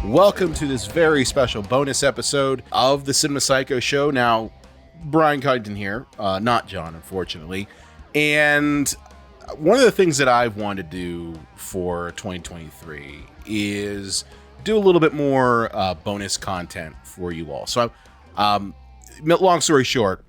Welcome to this very special bonus episode of the Cinema Psycho Show. Now, Brian Cuddington here, not John, unfortunately. And one of the things that I've wanted to do for 2023 is do a little bit more bonus content for you all. So, long story short,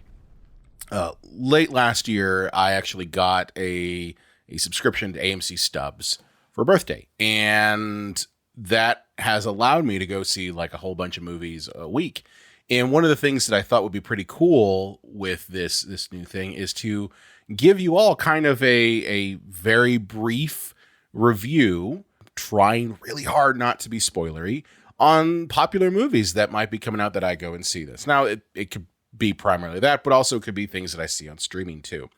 late last year, I actually got a subscription to AMC Stubs for a birthday. And that has allowed me to go see like a whole bunch of movies a week. And one of the things that I thought would be pretty cool with this new thing is to give you all kind of a very brief review, trying really hard not to be spoilery, on popular movies that might be coming out that I go and see this. Now, it could be primarily that, but also it could be things that I see on streaming too.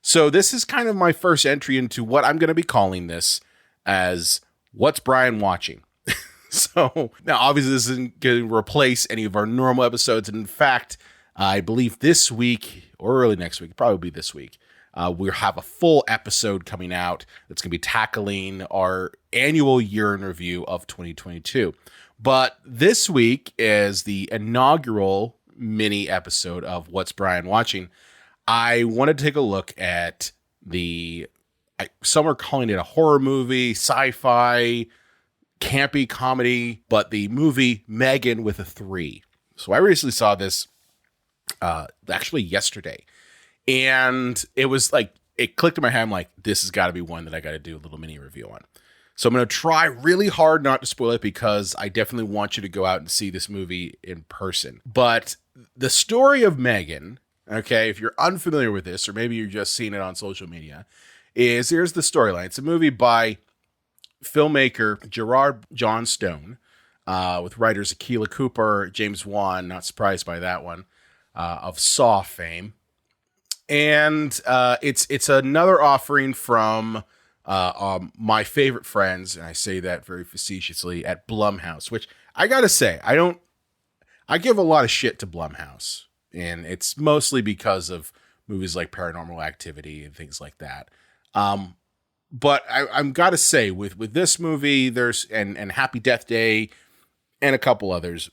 So this is kind of my first entry into what I'm going to be calling this as What's Brian Watching? So now obviously this isn't going to replace any of our normal episodes. And in fact, I believe this week or early next week, probably this week, we'll have a full episode coming out that's going to be tackling our annual year in review of 2022. But this week is the inaugural mini episode of What's Brian Watching. I wanted to take a look at some are calling it a horror movie, sci-fi, campy comedy, but the movie Megan with a 3. So I recently saw this actually yesterday, and it was like, it clicked in my head. I'm like, this has got to be one that I got to do a little mini review on. So I'm going to try really hard not to spoil it, because I definitely want you to go out and see this movie in person. But the story of Megan, okay, if you're unfamiliar with this, or maybe you're just seeing it on social media, here's the storyline. It's a movie by filmmaker Gerard Johnstone, with writers Akilah Cooper, James Wan, not surprised by that one, of Saw fame. And it's another offering from my favorite friends, and I say that very facetiously, at Blumhouse, which I gotta say, I give a lot of shit to Blumhouse, and it's mostly because of movies like Paranormal Activity and things like that. But I'm gotta say, with this movie, there's and Happy Death Day and a couple others,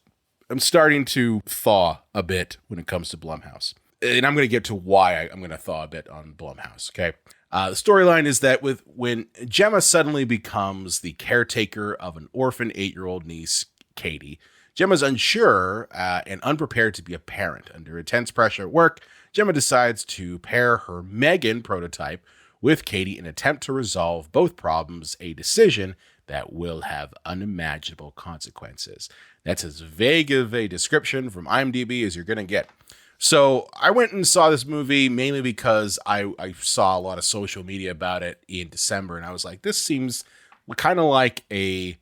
I'm starting to thaw a bit when it comes to Blumhouse. And I'm going to get to why I'm going to thaw a bit on Blumhouse, okay? The storyline is that when Gemma suddenly becomes the caretaker of an orphan 8-year-old niece, Katie, Gemma's unsure and unprepared to be a parent. Under intense pressure at work, Gemma decides to pair her Megan prototype with Katie in an attempt to resolve both problems, a decision that will have unimaginable consequences. That's as vague of a description from IMDb as you're going to get. So I went and saw this movie mainly because I saw a lot of social media about it in December, and I was like, this seems kind of like a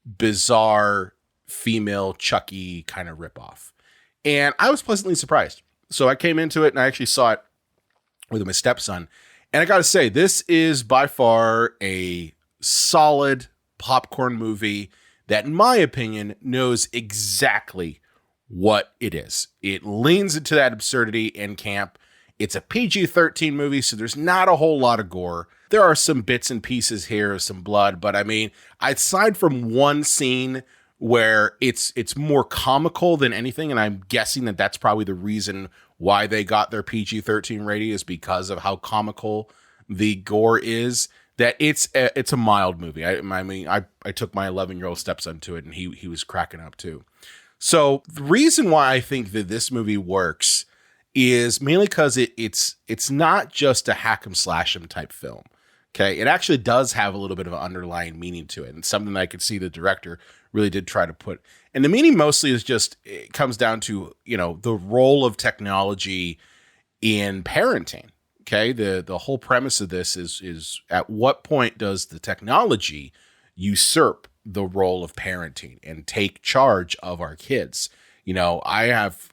bizarre female Chucky kind of ripoff. And I was pleasantly surprised. So I came into it and I actually saw it with my stepson. And I got to say, this is by far a solid popcorn movie that, in my opinion, knows exactly what it is. It leans into that absurdity and camp. It's a PG-13 movie, so there's not a whole lot of gore. There are some bits and pieces here, some blood, but I mean, aside from one scene where it's more comical than anything, and I'm guessing that that's probably the reason why they got their PG-13 rating, is because of how comical the gore is, that it's a mild movie. I mean, I took my 11-year-old stepson to it, and he was cracking up too. So the reason why I think that this movie works is mainly because it's not just a hack 'em slash 'em type film. Okay, it actually does have a little bit of an underlying meaning to it, and something that I could see the director really did try to put. And the meaning mostly is just, it comes down to, the role of technology in parenting. Okay, the whole premise of this is at what point does the technology usurp the role of parenting and take charge of our kids? I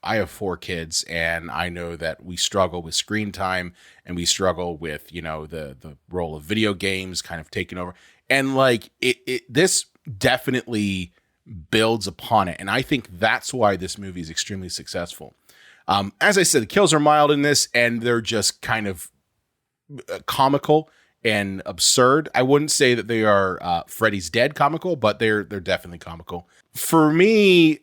have 4 kids, and I know that we struggle with screen time, and we struggle with, the role of video games kind of taking over. And like this definitely builds upon it. And I think that's why this movie is extremely successful. As I said, the kills are mild in this, and they're just kind of comical and absurd. I wouldn't say that they are Freddy's Dead comical, but they're definitely comical. For me,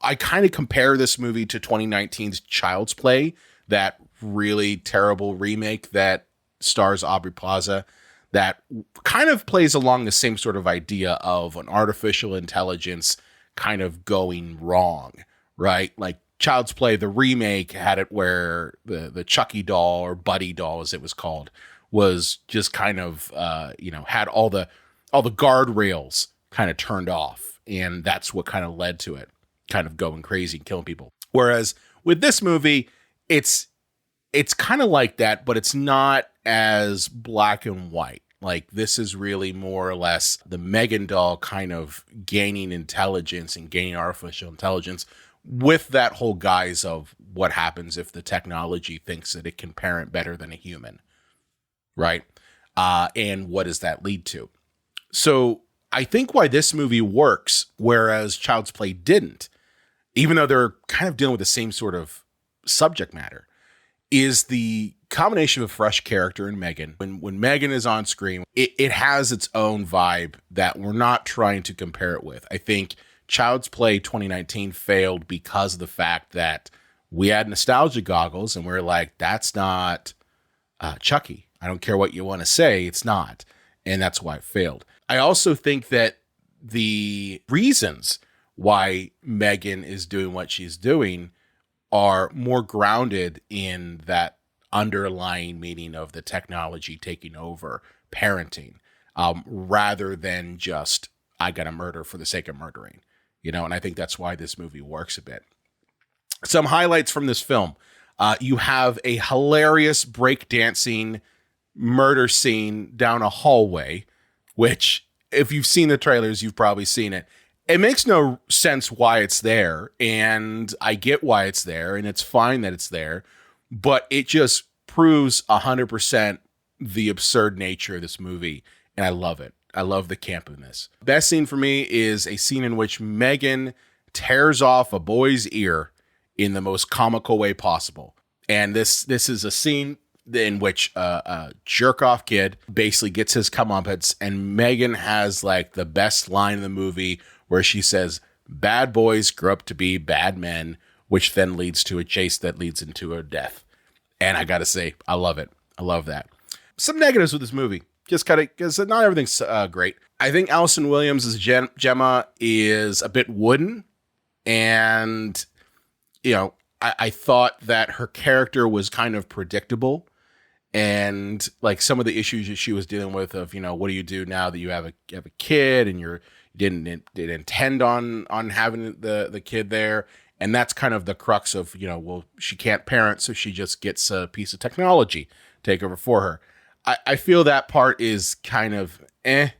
I kind of compare this movie to 2019's Child's Play, that really terrible remake that stars Aubrey Plaza, that kind of plays along the same sort of idea of an artificial intelligence kind of going wrong, right? Like Child's Play, the remake, had it where the Chucky doll, or Buddy doll as it was called, was just kind of, had all the guardrails kind of turned off. And that's what kind of led to it kind of going crazy and killing people. Whereas with this movie, it's kind of like that, but it's not as black and white. Like, this is really more or less the Megan doll kind of gaining intelligence and gaining artificial intelligence with that whole guise of what happens if the technology thinks that it can parent better than a human, right? And what does that lead to? So I think why this movie works, whereas Child's Play didn't, even though they're kind of dealing with the same sort of subject matter, is the combination of a fresh character in Megan. When Megan is on screen, it has its own vibe that we're not trying to compare it with. I think Child's Play 2019 failed because of the fact that we had nostalgia goggles and we're like, that's not Chucky. I don't care what you want to say, it's not. And that's why it failed. I also think that the reasons why Megan is doing what she's doing are more grounded in that underlying meaning of the technology taking over parenting, rather than just, I got to murder for the sake of murdering, and I think that's why this movie works a bit. Some highlights from this film. You have a hilarious breakdancing murder scene down a hallway, which, if you've seen the trailers, you've probably seen it. It makes no sense why it's there, and I get why it's there, and it's fine that it's there, but it just proves 100% the absurd nature of this movie, and I love it. I love the camp in this. Best scene for me is a scene in which Megan tears off a boy's ear in the most comical way possible. And this is a scene in which a jerk-off kid basically gets his comeuppance, and Megan has like the best line in the movie where she says, "Bad boys grow up to be bad men," which then leads to a chase that leads into a death. And I got to say, I love it. I love that. Some negatives with this movie, just kind of because not everything's great. I think Allison Williams as Gemma is a bit wooden, and I thought that her character was kind of predictable, and like some of the issues that she was dealing with of, what do you do now that you have a kid and you didn't intend on having the kid there. And that's kind of the crux of, well, she can't parent, so she just gets a piece of technology take over for her. I feel that part is kind of and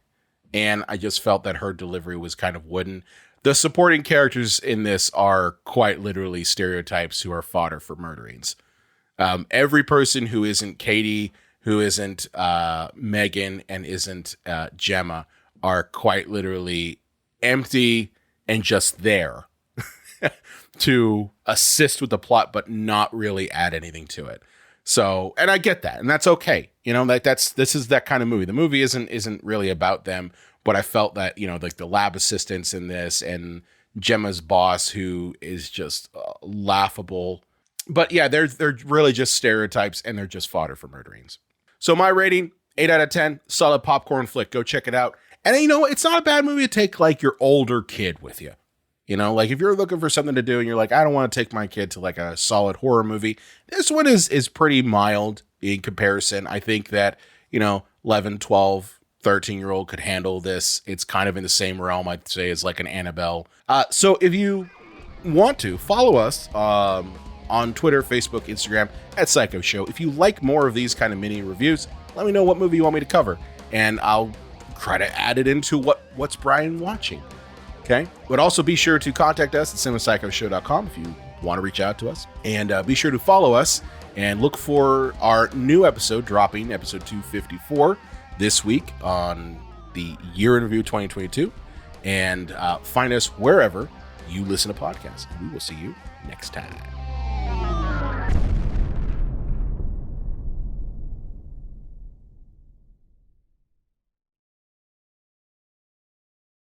I just felt that her delivery was kind of wooden. The supporting characters in this are quite literally stereotypes who are fodder for murderings. Every person who isn't Katie, who isn't Megan, and isn't Gemma are quite literally empty and just there to assist with the plot, but not really add anything to it. So, and I get that, and that's okay. This is that kind of movie. The movie isn't really about them, but I felt that, like the lab assistants in this and Gemma's boss, who is just laughable. But yeah, they're really just stereotypes, and they're just fodder for murderings. So my rating, 8 out of 10, solid popcorn flick. Go check it out. And it's not a bad movie to take like your older kid with you. Like if you're looking for something to do and you're like, I don't want to take my kid to like a solid horror movie, this one is pretty mild in comparison. I think that, 11, 12, 13-year-old could handle this. It's kind of in the same realm, I'd say, as like an Annabelle. So if you want to, follow us on Twitter, Facebook, Instagram at Psycho Show. If you like more of these kind of mini reviews, let me know what movie you want me to cover, and I'll try to add it into what's Brian watching. Okay. But also be sure to contact us at cinemapsychoshow.com if you want to reach out to us, and be sure to follow us and look for our new episode dropping, episode 254 this week on the Year in Review 2022, and find us wherever you listen to podcasts. We will see you next time.